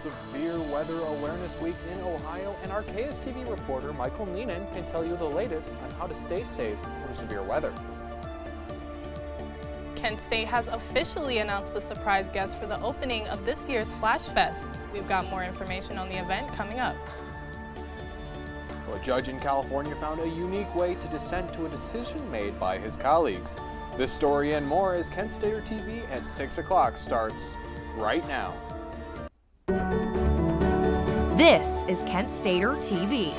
Severe Weather Awareness Week in Ohio, and our KSTV reporter Michael Neenan can tell you the latest on how to stay safe from severe weather. Kent State has officially announced the surprise guest for the opening of this year's Flash Fest. We've got more information on the event coming up. A judge in California found a unique way to dissent to a decision made by his colleagues. This story and more as Kent Stater TV at 6 o'clock starts right now. This is Kent Stater TV.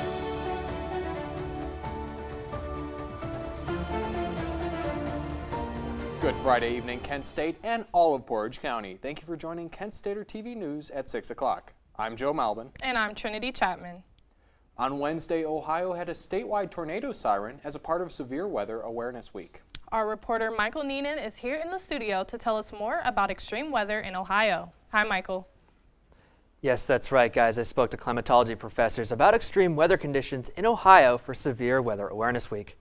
Good Friday evening, Kent State and all of Portage County. Thank you for joining Kent Stater TV News at 6 o'clock. I'm Joe Malvin. And I'm Trinity Chapman. On Wednesday, Ohio had a statewide tornado siren as a part of Severe Weather Awareness Week. Our reporter Michael Neenan is here in the studio to tell us more about extreme weather in Ohio. Hi, Michael. Yes, that's right, guys. I spoke to climatology professors about extreme weather conditions in Ohio for Severe Weather Awareness Week.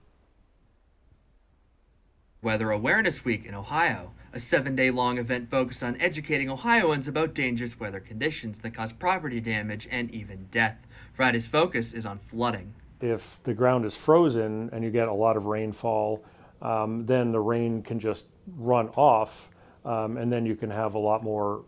Weather Awareness Week in Ohio, a 7-day-long event focused on educating Ohioans about dangerous weather conditions that cause property damage and even death. Friday's focus is on flooding. If the ground is frozen and you get a lot of rainfall, then the rain can just run off, and then you can have a lot more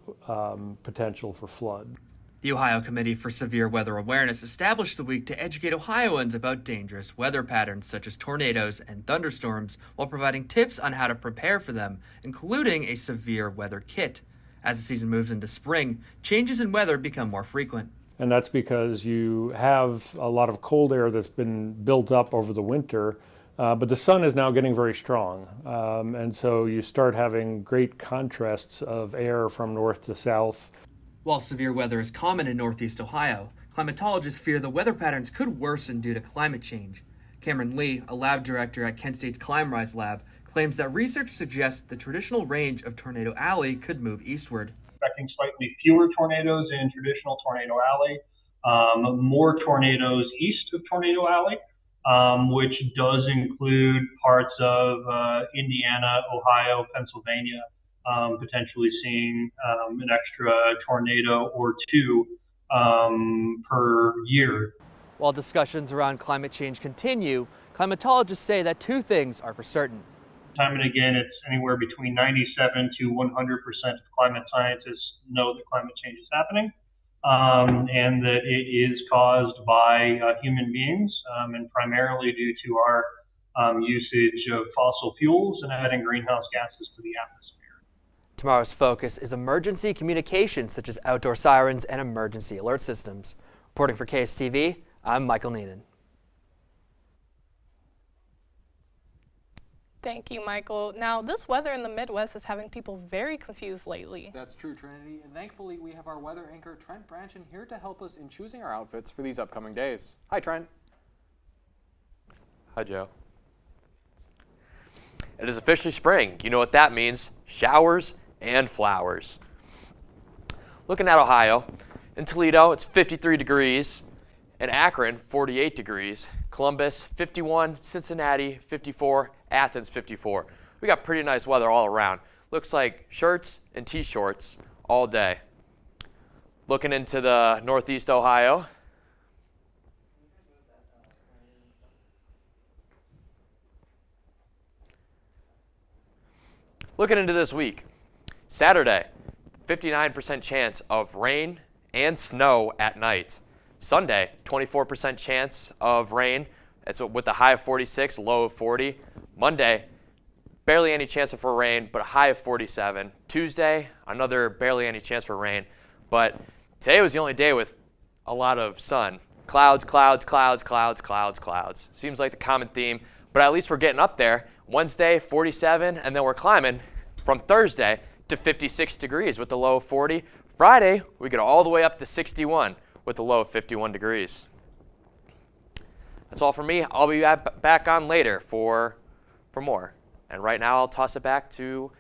potential for flood. The Ohio Committee for Severe Weather Awareness established the week to educate Ohioans about dangerous weather patterns such as tornadoes and thunderstorms while providing tips on how to prepare for them, including a severe weather kit. As the season moves into spring, changes in weather become more frequent. And that's because you have a lot of cold air that's been built up over the winter, but the sun is now getting very strong. And so you start having great contrasts of air from north to south. While severe weather is common in Northeast Ohio, climatologists fear the weather patterns could worsen due to climate change. Cameron Lee, a lab director at Kent State's ClimeRise lab, claims that research suggests the traditional range of Tornado Alley could move eastward. Expecting slightly fewer tornadoes in traditional Tornado Alley, more tornadoes east of Tornado Alley, which does include parts of Indiana, Ohio, Pennsylvania, potentially seeing an extra tornado or two per year. While discussions around climate change continue, climatologists say that two things are for certain. Time and again, it's anywhere between 97 to 100% of climate scientists know that climate change is happening, and that it is caused by human beings, and primarily due to our usage of fossil fuels and adding greenhouse gases to the atmosphere. Tomorrow's focus is emergency communications such as outdoor sirens and emergency alert systems. Reporting for KSTV, I'm Michael Neenan. Thank you, Michael. Now, this weather in the Midwest is having people very confused lately. That's true, Trinity, and thankfully we have our weather anchor Trent Branchen here to help us in choosing our outfits for these upcoming days. Hi, Trent. Hi, Joe. It is officially spring. You know what that means. Showers and flowers. Looking at Ohio, in Toledo, it's 53 degrees. In Akron, 48 degrees. Columbus, 51. Cincinnati, 54. Athens, 54. We got pretty nice weather all around. Looks like shirts and t-shirts all day. Looking into the Northeast Ohio. Looking into this week. Saturday, 59% chance of rain and snow at night. Sunday, 24% chance of rain. It's with a high of 46, low of 40. Monday, barely any chance for rain, but a high of 47. Tuesday, another barely any chance for rain. But today was the only day with a lot of sun. Clouds, clouds, clouds, clouds, clouds, clouds. Seems like the common theme, but at least we're getting up there. Wednesday, 47, and then we're climbing from Thursday to 56 degrees with a low of 40. Friday, we get all the way up to 61 with a low of 51 degrees. That's all from me. I'll be back on later for more. And right now, I'll toss it back to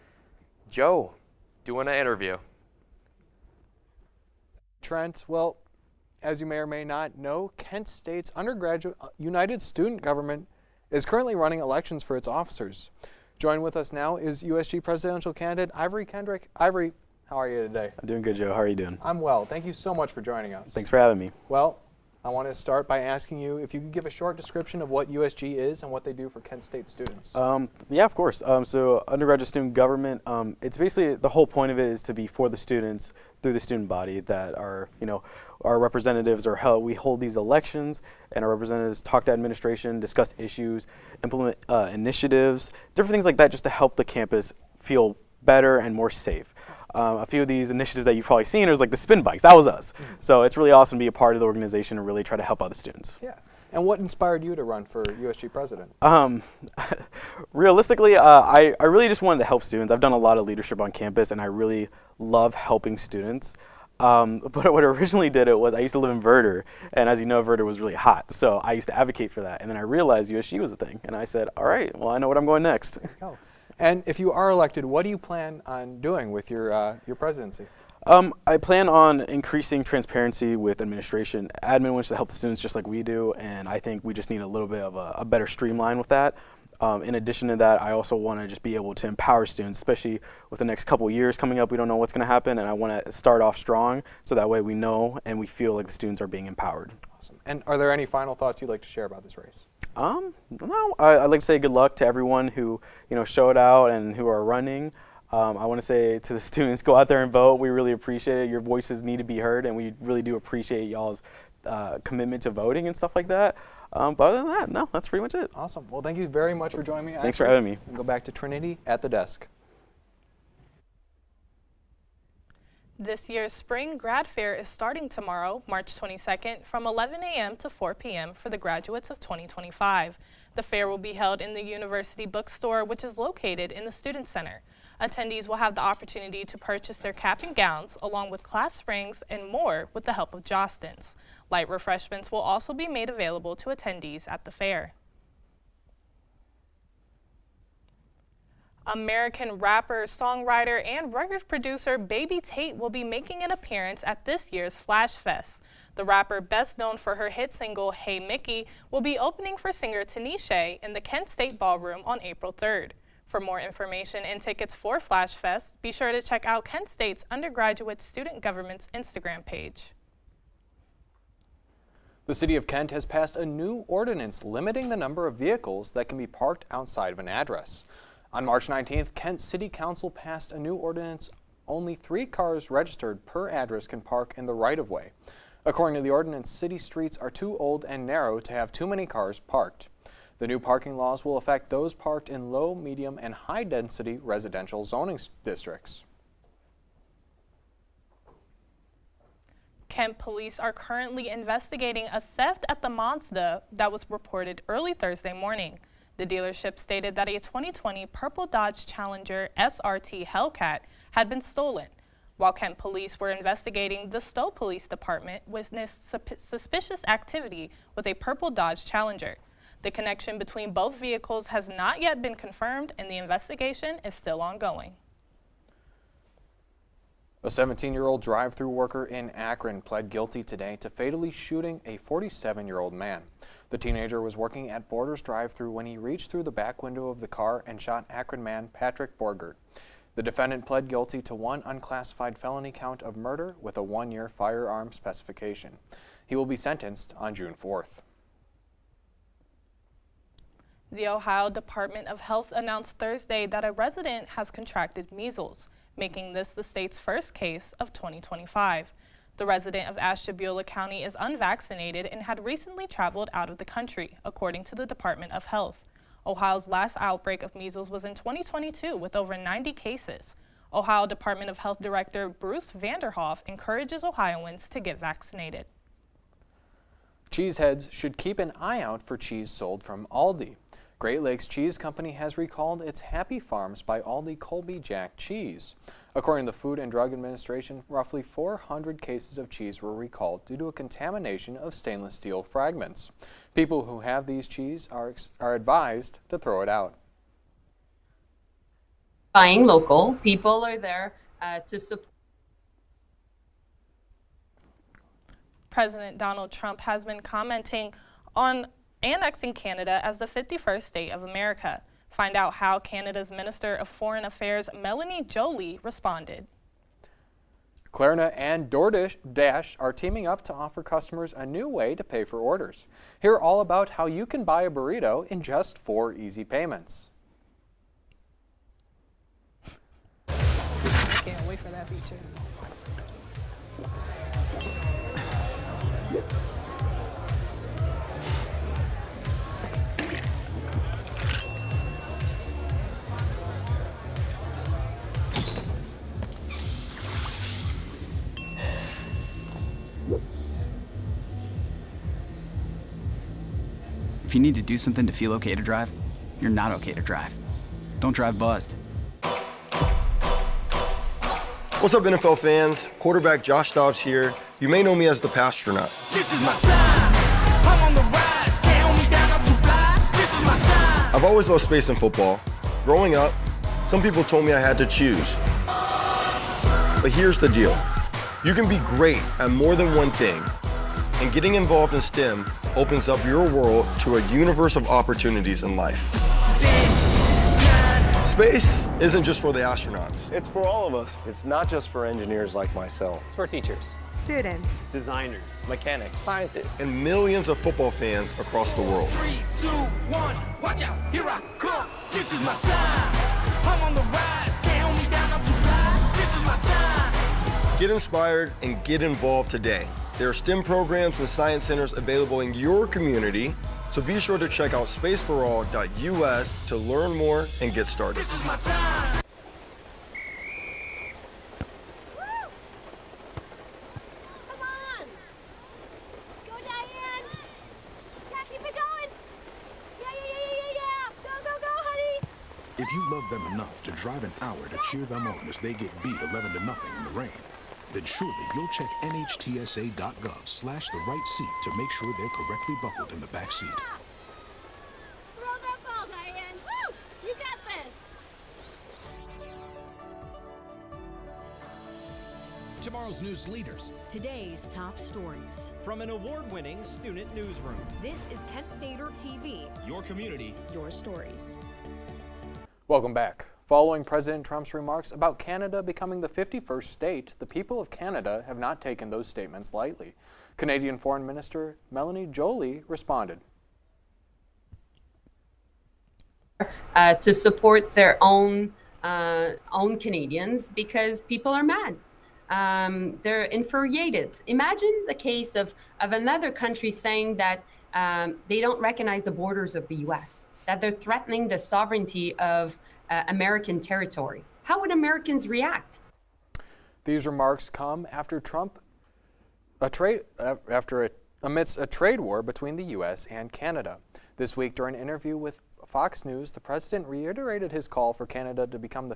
Joe doing an interview. Trent, well, as you may or may not know, Kent State's undergraduate United Student Government is currently running elections for its officers. Join with us now is USG presidential candidate Ivory Kendrick. Ivory, How are you today? I'm doing good, Joe. How are you doing? I'm well. Thank you so much for joining us. Thanks for having me. Well, I want to start by asking you if you could give a short description of what USG is and what they do for Kent State students. Yeah, of course. So undergraduate student government, it's basically the whole point of it is to be for the students through the student body that are, our representatives are held. We hold these elections and our representatives talk to administration, discuss issues, implement initiatives, different things like that just to help the campus feel better and more safe. A few of these initiatives that you've probably seen is like the spin bikes. That was us. So it's really awesome to be a part of the organization and really try to help out the students. Yeah. And what inspired you to run for USG president? Realistically, I really just wanted to help students. I've done a lot of leadership on campus and I really love helping students. But what originally did it was I used to live in Verder, and as you know, Verder was really hot. So I used to advocate for that. And then I realized USG was a thing. And I said, all right, well, I know what I'm going next. There you go. And if you are elected, what do you plan on doing with your presidency? I plan on increasing transparency with administration. Admin wants to help the students just like we do, and I think we just need a little bit of a better streamline with that. In addition to that, I also want to just be able to empower students, especially with the next couple of years coming up. We don't know what's going to happen, and I want to start off strong so that way we know and we feel like the students are being empowered. Awesome. And are there any final thoughts you'd like to share about this race? No, I'd like to say good luck to everyone who, showed out and who are running. I want to say to the students, go out there and vote. We really appreciate it. Your voices need to be heard, and we really do appreciate y'all's commitment to voting and stuff like that. But other than that, no, that's pretty much it. Awesome. Well, thank you very much for joining me. Thanks for having me. We'll go back to Trinity at the desk. This year's Spring Grad Fair is starting tomorrow, March 22nd, from 11 a.m. to 4 p.m. for the graduates of 2025. The fair will be held in the University Bookstore, which is located in the Student Center. Attendees will have the opportunity to purchase their cap and gowns, along with class rings and more with the help of Jostens. Light refreshments will also be made available to attendees at the fair. American rapper, songwriter, and record producer Baby Tate will be making an appearance at this year's Flash Fest. The rapper, best known for her hit single, Hey Mickey, will be opening for singer Tanisha in the Kent State Ballroom on April 3rd. For more information and tickets for Flash Fest, be sure to check out Kent State's Undergraduate Student Government's Instagram page. The City of Kent has passed a new ordinance limiting the number of vehicles that can be parked outside of an address. On March 19th, Kent City Council passed a new ordinance. Only 3 cars registered per address can park in the right-of-way. According to the ordinance, city streets are too old and narrow to have too many cars parked. The new parking laws will affect those parked in low, medium, and high-density residential zoning districts. Kent police are currently investigating a theft at the Mazda that was reported early Thursday morning. The dealership stated that a 2020 purple Dodge Challenger SRT Hellcat had been stolen. While Kent police were investigating, the Stowe Police Department witnessed suspicious activity with a purple Dodge Challenger. The connection between both vehicles has not yet been confirmed, and the investigation is still ongoing. A 17-year-old drive-through worker in Akron pled guilty today to fatally shooting a 47-year-old man. The teenager was working at Borders drive-through when he reached through the back window of the car and shot Akron man Patrick Borgert. The defendant pled guilty to 1 unclassified felony count of murder with a 1-year firearm specification. He will be sentenced on June 4th. The Ohio Department of Health announced Thursday that a resident has contracted measles, making this the state's first case of 2025. The resident of Ashtabula County is unvaccinated and had recently traveled out of the country, according to the Department of Health. Ohio's last outbreak of measles was in 2022 with over 90 cases. Ohio Department of Health Director Bruce Vanderhoff encourages Ohioans to get vaccinated. Cheeseheads should keep an eye out for cheese sold from Aldi. Great Lakes Cheese Company has recalled its Happy Farms by Aldi Colby Jack cheese. According to the Food and Drug Administration, roughly 400 cases of cheese were recalled due to a contamination of stainless steel fragments. People who have these cheese are advised to throw it out. Buying local, people are there to support. President Donald Trump has been commenting on annexing Canada as the 51st state of America. Find out how Canada's Minister of Foreign Affairs, Melanie Joly, responded. Klarna and DoorDash are teaming up to offer customers a new way to pay for orders. Hear all about how you can buy a burrito in just 4 easy payments. I can't wait for that feature. If you need to do something to feel okay to drive, you're not okay to drive. Don't drive buzzed. What's up, NFL fans? Quarterback Josh Dobbs here. You may know me as the Pastronaut. This is my time. I'm on the rise. Can't hold me down, I'm too fly. This is my time. I've always loved space and football. Growing up, some people told me I had to choose. But here's the deal. You can be great at more than one thing, and getting involved in STEM opens up your world to a universe of opportunities in life. Space isn't just for the astronauts. It's for all of us. It's not just for engineers like myself. It's for teachers, students, designers, mechanics, scientists, and millions of football fans across the world. 3, 2, 1, watch out, here I come. This is my time. I'm on the rise. Can't hold me down, I'm too fly. This is my time. Get inspired and get involved today. There are STEM programs and science centers available in your community, so be sure to check out spaceforall.us to learn more and get started. This is my time. Come on! Go, Diane! Yeah, keep it going! Yeah! Go, honey! If you love them enough to drive an hour to cheer them on as they get beat 11-0 in the rain, then surely you'll check nhtsa.gov/the-right seat to make sure they're correctly buckled in the back seat. Throw that ball, Diane! Woo! You got this! Tomorrow's news leaders. Today's top stories. From an award-winning student newsroom. This is Kent Stater TV. Your community. Your stories. Welcome back. Following President Trump's remarks about Canada becoming the 51st state, the people of Canada have not taken those statements lightly. Canadian Foreign Minister Melanie Joly responded. To support their own Canadians because people are mad. They're infuriated. Imagine the case of another country saying that they don't recognize the borders of the U.S., that they're threatening the sovereignty of American territory. How would Americans react? These remarks come after amidst a trade war between the U.S. and Canada. This week, during an interview with Fox News, the president reiterated his call for Canada to become the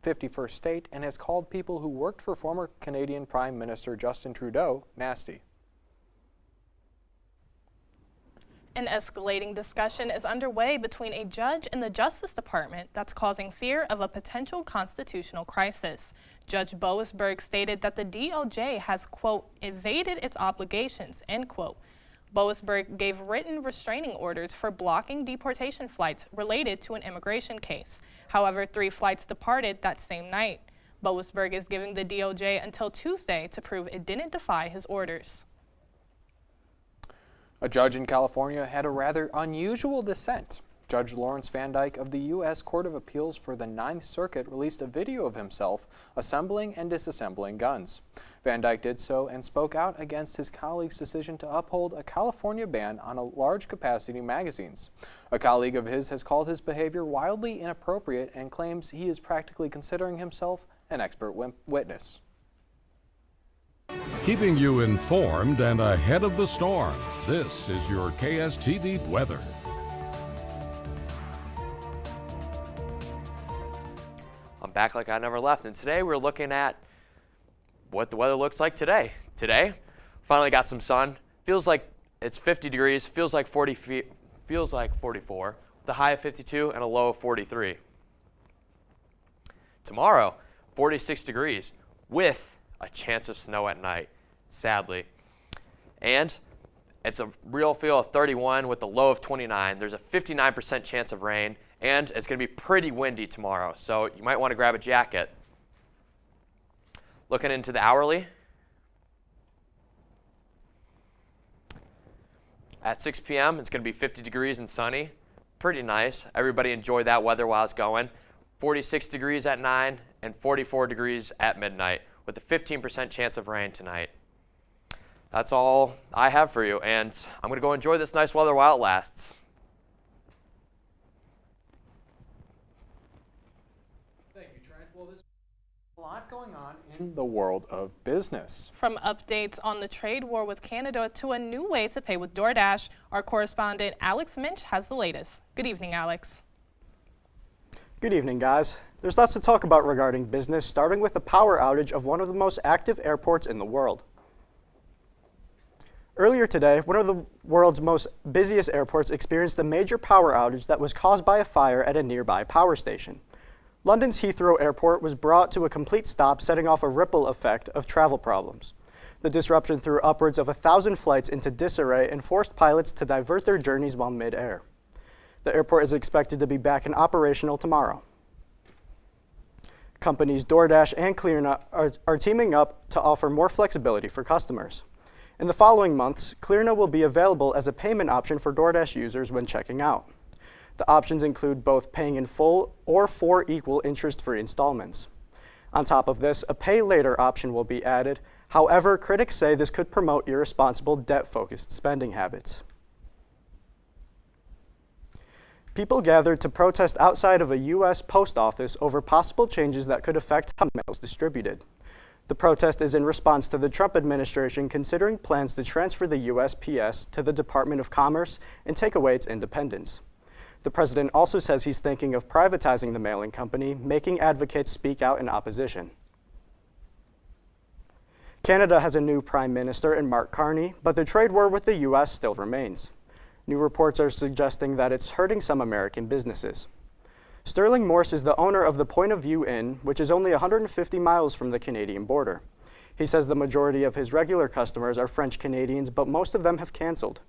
51st state and has called people who worked for former Canadian Prime Minister Justin Trudeau nasty. An escalating discussion is underway between a judge and the Justice Department that's causing fear of a potential constitutional crisis. Judge Boasberg stated that the DOJ has, quote, evaded its obligations, end quote. Boasberg gave written restraining orders for blocking deportation flights related to an immigration case. However, 3 flights departed that same night. Boasberg is giving the DOJ until Tuesday to prove it didn't defy his orders. A judge in California had a rather unusual dissent. Judge Lawrence Van Dyke of the U.S. Court of Appeals for the Ninth Circuit released a video of himself assembling and disassembling guns. Van Dyke did so and spoke out against his colleague's decision to uphold a California ban on large-capacity magazines. A colleague of his has called his behavior wildly inappropriate and claims he is practically considering himself an expert witness. Keeping you informed and ahead of the storm, this is your KSTV weather. I'm back like I never left, and today we're looking at what the weather looks like today. Today, finally got some sun. Feels like it's 50 degrees, feels like 44, with a high of 52 and a low of 43. Tomorrow, 46 degrees with a chance of snow at night, sadly. And it's a real feel of 31 with a low of 29. There's a 59% chance of rain, and it's going to be pretty windy tomorrow, so you might want to grab a jacket. Looking into the hourly. At 6 p.m., it's going to be 50 degrees and sunny. Pretty nice. Everybody enjoy that weather while it's going. 46 degrees at 9 and 44 degrees at midnight with a 15% chance of rain tonight. That's all I have for you, and I'm going to go enjoy this nice weather while it lasts. Thank you, Trent. Well, there's a lot going on in the world of business. From updates on the trade war with Canada to a new way to pay with DoorDash, our correspondent Alex Minch has the latest. Good evening, Alex. Good evening, guys. There's lots to talk about regarding business, starting with the power outage of one of the most active airports in the world. Earlier today, one of the world's most busiest airports experienced a major power outage that was caused by a fire at a nearby power station. London's Heathrow Airport was brought to a complete stop, setting off a ripple effect of travel problems. The disruption threw upwards of 1,000 flights into disarray and forced pilots to divert their journeys while mid-air. The airport is expected to be back and operational tomorrow. Companies DoorDash and Klarna are teaming up to offer more flexibility for customers. In the following months, Klarna will be available as a payment option for DoorDash users when checking out. The options include both paying in full or 4 equal interest-free installments. On top of this, a pay later option will be added. However, critics say this could promote irresponsible, debt-focused spending habits. People gathered to protest outside of a U.S. post office over possible changes that could affect how mail is distributed. The protest is in response to the Trump administration considering plans to transfer the USPS to the Department of Commerce and take away its independence. The president also says he's thinking of privatizing the mailing company, making advocates speak out in opposition. Canada has a new prime minister in Mark Carney, but the trade war with the U.S. still remains. New reports are suggesting that it's hurting some American businesses. Sterling Morse is the owner of the Point of View Inn, which is only 150 miles from the Canadian border. He says the majority of his regular customers are French Canadians, but most of them have canceled.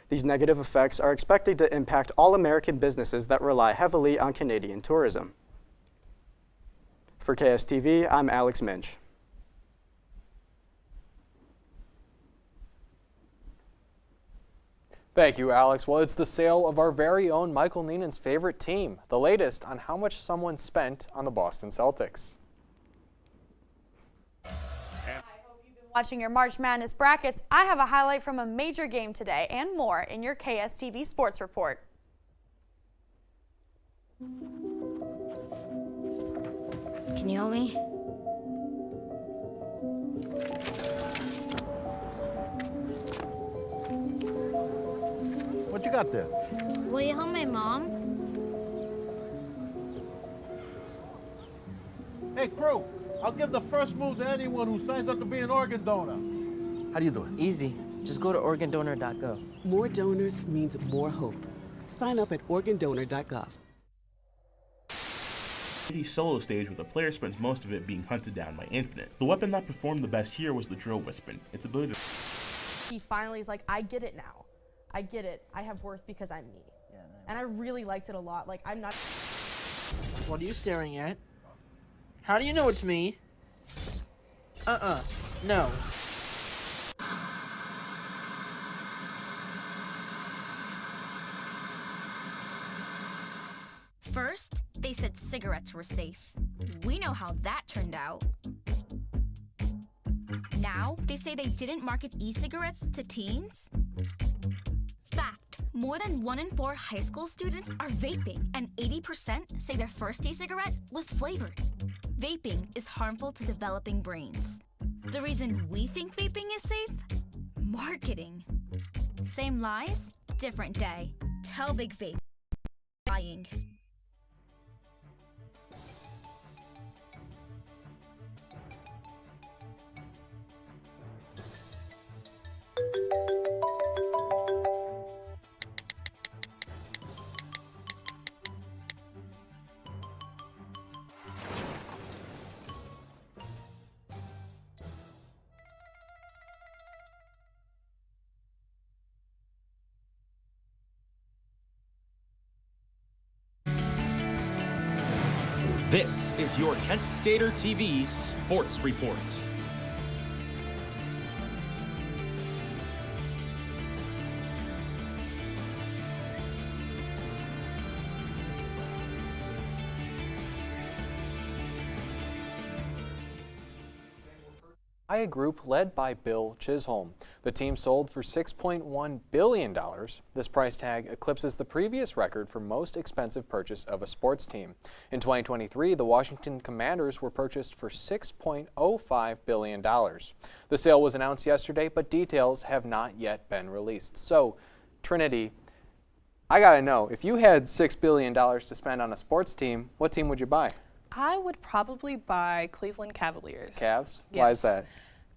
These negative effects are expected to impact all American businesses that rely heavily on Canadian tourism. For KSTV, I'm Alex Minch. Thank you, Alex. Well, it's the sale of our very own Michael Neenan's favorite team. The latest on how much someone spent on the Boston Celtics. Watching your March Madness brackets, I have a highlight from a major game today and more in your KSTV Sports Report. Can you help me? What you got there? Will you help my mom? Hey, crew, I'll give the first move to anyone who signs up to be an organ donor. How do you do it? Easy. Just go to organdonor.gov. More donors means more hope. Sign up at organdonor.gov. Solo stage where the player spends most of it being hunted down by Infinite. The weapon that performed the best here was the Drill Wispen. Its ability to... He finally is like, I get it now. I get it. I have worth because I'm me. Yeah, and I really liked it a lot. Like, I'm not... What are you staring at? How do you know it's me? No. First, they said cigarettes were safe. We know how that turned out. Now, they say they didn't market e-cigarettes to teens? Fact, more than 1 in 4 high school students are vaping, and 80% say their first e-cigarette was flavored. Vaping is harmful to developing brains. The reason we think vaping is safe? Marketing. Same lies, different day. Tell Big Vape. Lying. This is your Kent Stater TV Sports Report. By a group led by Bill Chisholm. The team sold for $6.1 billion. This price tag eclipses the previous record for most expensive purchase of a sports team. In 2023, the Washington Commanders were purchased for $6.05 billion. The sale was announced yesterday, but details have not yet been released. So, Trinity, I gotta know, if you had $6 billion to spend on a sports team, what team would you buy? I would probably buy Cleveland Cavaliers. Cavs? Yes. Why is that?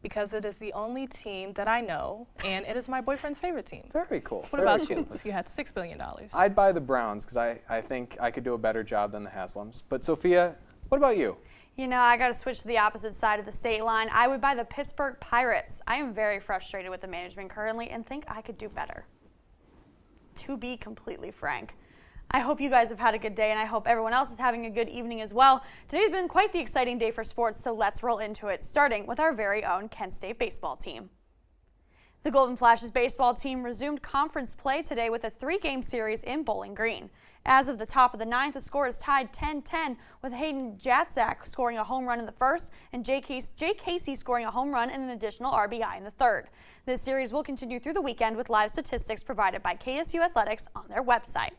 Because it is the only team that I know, and it is my boyfriend's favorite team. Very cool. What about you, if you had $6 billion? I'd buy the Browns, because I think I could do a better job than the Haslams. But Sophia, what about you? You know, I got to switch to the opposite side of the state line. I would buy the Pittsburgh Pirates. I am very frustrated with the management currently and think I could do better. To be completely frank. I hope you guys have had a good day, and I hope everyone else is having a good evening as well. Today's been quite the exciting day for sports, so let's roll into it, starting with our very own Kent State baseball team. The Golden Flashes baseball team resumed conference play today with a 3-game series in Bowling Green. As of the top of the 9th, the score is tied 10-10, with Hayden Jatzak scoring a home run in the first and Jay Casey scoring a home run and an additional RBI in the third. This series will continue through the weekend with live statistics provided by KSU Athletics on their website.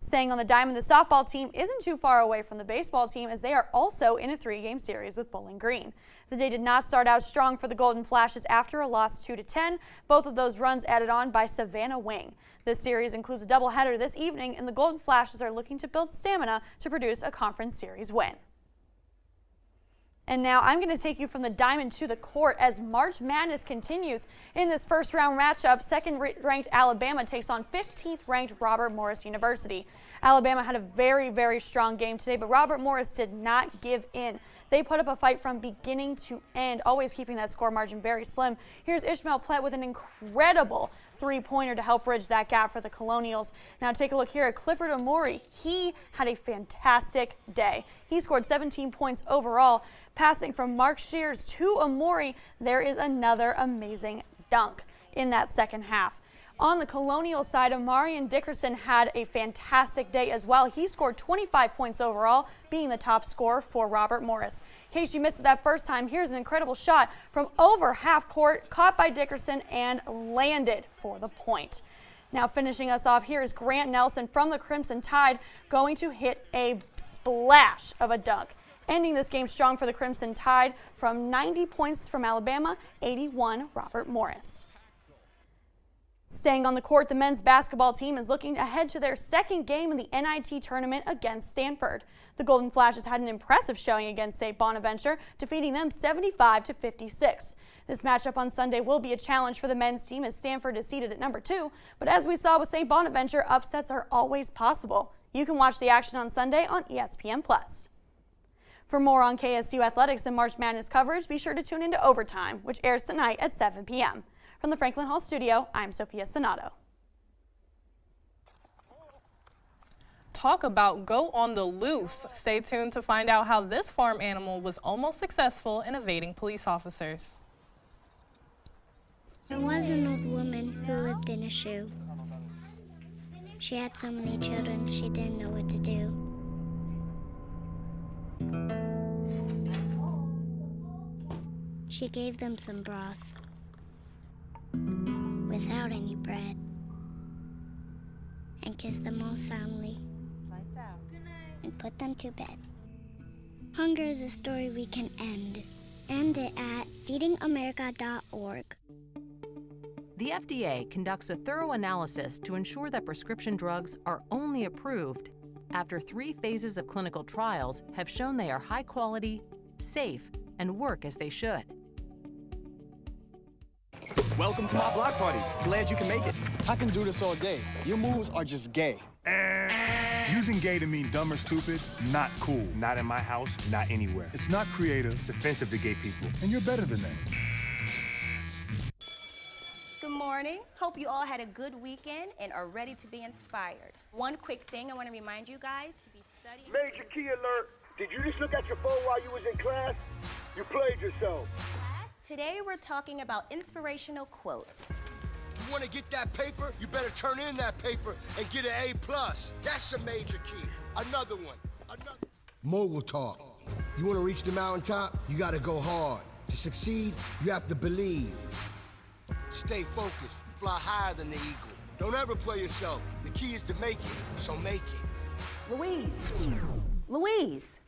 Staying on the diamond, the softball team isn't too far away from the baseball team as they are also in a 3-game series with Bowling Green. The day did not start out strong for the Golden Flashes after a loss 2-10, both of those runs added on by Savannah Wing. This series includes a doubleheader this evening, and the Golden Flashes are looking to build stamina to produce a conference series win. And now I'm going to take you from the diamond to the court as March Madness continues. In this first round matchup, second-ranked Alabama takes on 15th-ranked Robert Morris University. Alabama had a very, very strong game today, but Robert Morris did not give in. They put up a fight from beginning to end, always keeping that score margin very slim. Here's Ishmael Plett with an incredible 3-pointer to help bridge that gap for the Colonials. Now take a look here at Clifford Amori. He had a fantastic day. He scored 17 points overall. Passing from Mark Shears to Amori, there is another amazing dunk in that second half. On the Colonial side, Amarian Dickerson had a fantastic day as well. He scored 25 points overall, being the top scorer for Robert Morris. In case you missed it that first time, here's an incredible shot from over half court, caught by Dickerson and landed for the point. Now finishing us off here is Grant Nelson from the Crimson Tide, going to hit a splash of a dunk, ending this game strong for the Crimson Tide from 90 points from Alabama, 81 Robert Morris. Staying on the court, the men's basketball team is looking ahead to their second game in the NIT tournament against Stanford. The Golden Flashes had an impressive showing against St. Bonaventure, defeating them 75-56. This matchup on Sunday will be a challenge for the men's team as Stanford is seeded at number 2, but as we saw with St. Bonaventure, upsets are always possible. You can watch the action on Sunday on ESPN+. For more on KSU athletics and March Madness coverage, be sure to tune into Overtime, which airs tonight at 7 p.m. From the Franklin Hall studio, I'm Sophia Sonato. Talk about go on the loose. Stay tuned to find out how this farm animal was almost successful in evading police officers. There was an old woman who lived in a shoe. She had so many children, she didn't know what to do. She gave them some broth without any bread and kissed them all soundly and put them to bed. Hunger is a story we can end. End it at feedingamerica.org. The FDA conducts a thorough analysis to ensure that prescription drugs are only approved after 3 phases of clinical trials have shown they are high quality, safe, and work as they should. Welcome to my block party. Glad you can make it. I can do this all day. Your moves are just gay. Using gay to mean dumb or stupid, not cool. Not in my house, not anywhere. It's not creative, it's offensive to gay people. And you're better than that. Good morning. Hope you all had a good weekend and are ready to be inspired. One quick thing I want to remind you guys to be studying. Major key alert. Did you just look at your phone while you was in class? You played yourself. Today we're talking about inspirational quotes. You want to get that paper? You better turn in that paper and get an A+. That's a major key. Another one. Mogul talk. You want to reach the mountaintop? You got to go hard. To succeed, you have to believe. Stay focused, fly higher than the eagle. Don't ever play yourself. The key is to make it, so make it. Louise,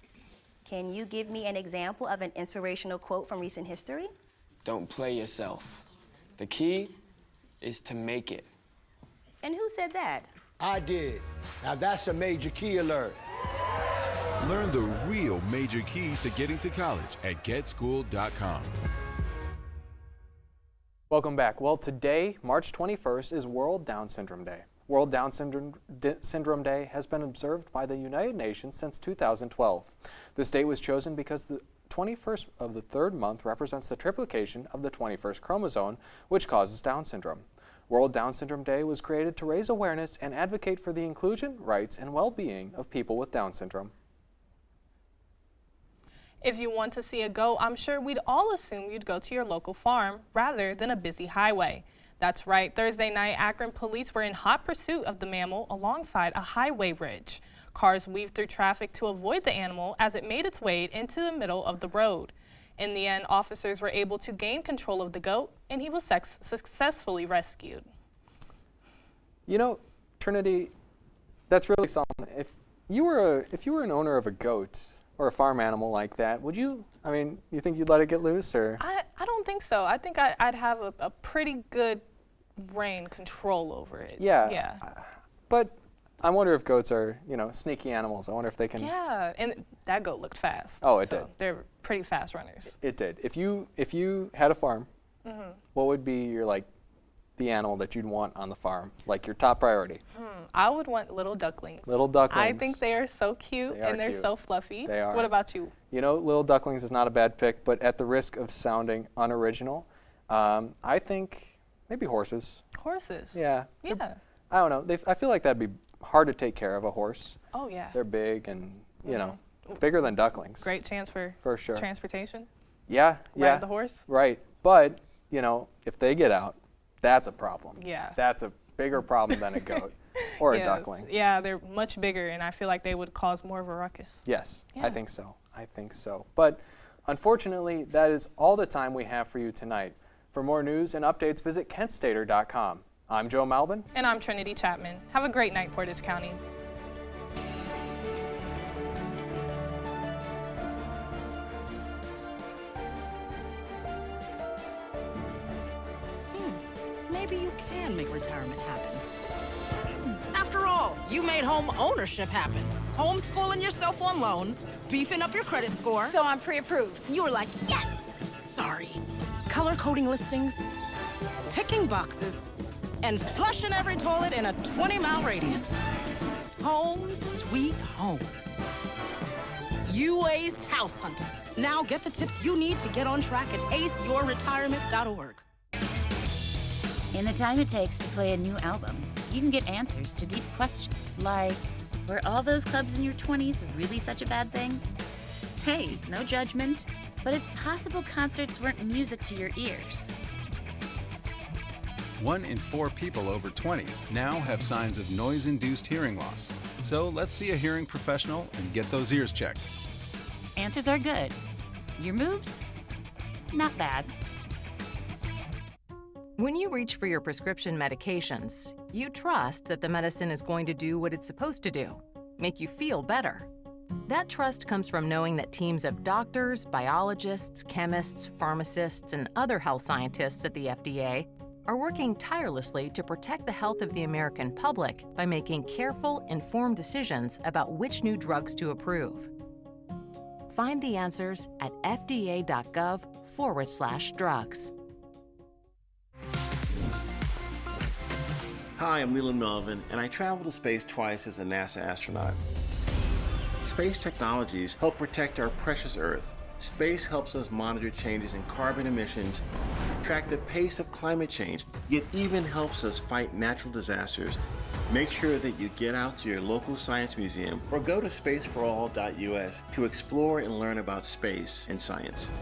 can you give me an example of an inspirational quote from recent history? Don't play yourself. The key is to make it. And who said that? I did. Now that's a major key alert. Learn the real major keys to getting to college at getschool.com. Welcome back. Well, today, March 21st, is World Down Syndrome Day. World Down Syndrome Day has been observed by the United Nations since 2012. This date was chosen because the 21st of the third month represents the triplication of the 21st chromosome, which causes Down syndrome. World Down Syndrome Day was created to raise awareness and advocate for the inclusion, rights, and well-being of people with Down syndrome. If you want to see a goat, I'm sure we'd all assume you'd go to your local farm rather than a busy highway. That's right, Thursday night, Akron police were in hot pursuit of the mammal alongside a highway bridge. Cars weaved through traffic to avoid the animal as it made its way into the middle of the road. In the end, officers were able to gain control of the goat, and he was successfully rescued. You know, Trinity, that's really something. If you were an owner of a goat or a farm animal like that, would you? I mean, you think you'd let it get loose, or? I don't think so. I think I'd have a pretty good reign control over it. Yeah. Yeah. But I wonder if goats are, sneaky animals. I wonder if they can. Yeah, and that goat looked fast. Oh, it so did. They're pretty fast runners. It did. If you had a farm, what would be your the animal that you'd want on the farm, like your top priority? I would want little ducklings. Little ducklings. I think they are so cute and they're so fluffy. They are. What about you? Little ducklings is not a bad pick, but at the risk of sounding unoriginal, I think maybe horses. Horses? Yeah. Yeah. I don't know. I feel like that'd be hard to take care of, a horse. Oh, yeah. They're big and, bigger than ducklings. Great chance for sure. Transportation. Yeah, Ride the horse. Right. But, if they get out, that's a problem. Yeah. That's a bigger problem than a goat or a duckling. Yeah, they're much bigger, and I feel like they would cause more of a ruckus. Yes, Yeah. I think so. But unfortunately, that is all the time we have for you tonight. For more news and updates, visit kentstater.com. I'm Joe Malvin. And I'm Trinity Chapman. Have a great night, Portage County. Maybe you can make retirement happen. After all, you made home ownership happen. Homeschooling yourself on loans, beefing up your credit score. So I'm pre-approved. You were like, yes! Sorry. Color coding listings, ticking boxes, and flushing every toilet in a 20-mile radius. Home sweet home. You aced house hunting. Now get the tips you need to get on track at aceyourretirement.org. In the time it takes to play a new album, you can get answers to deep questions like, were all those clubs in your 20s really such a bad thing? Hey, no judgment, but it's possible concerts weren't music to your ears. 1 in 4 people over 20 now have signs of noise-induced hearing loss. So let's see a hearing professional and get those ears checked. Answers are good. Your moves? Not bad. When you reach for your prescription medications, you trust that the medicine is going to do what it's supposed to do, make you feel better. That trust comes from knowing that teams of doctors, biologists, chemists, pharmacists, and other health scientists at the FDA are working tirelessly to protect the health of the American public by making careful, informed decisions about which new drugs to approve. Find the answers at fda.gov/drugs. Hi, I'm Leland Melvin, and I traveled to space twice as a NASA astronaut. Space technologies help protect our precious Earth. Space helps us monitor changes in carbon emissions, track the pace of climate change. It even helps us fight natural disasters. Make sure that you get out to your local science museum or go to spaceforall.us to explore and learn about space and science.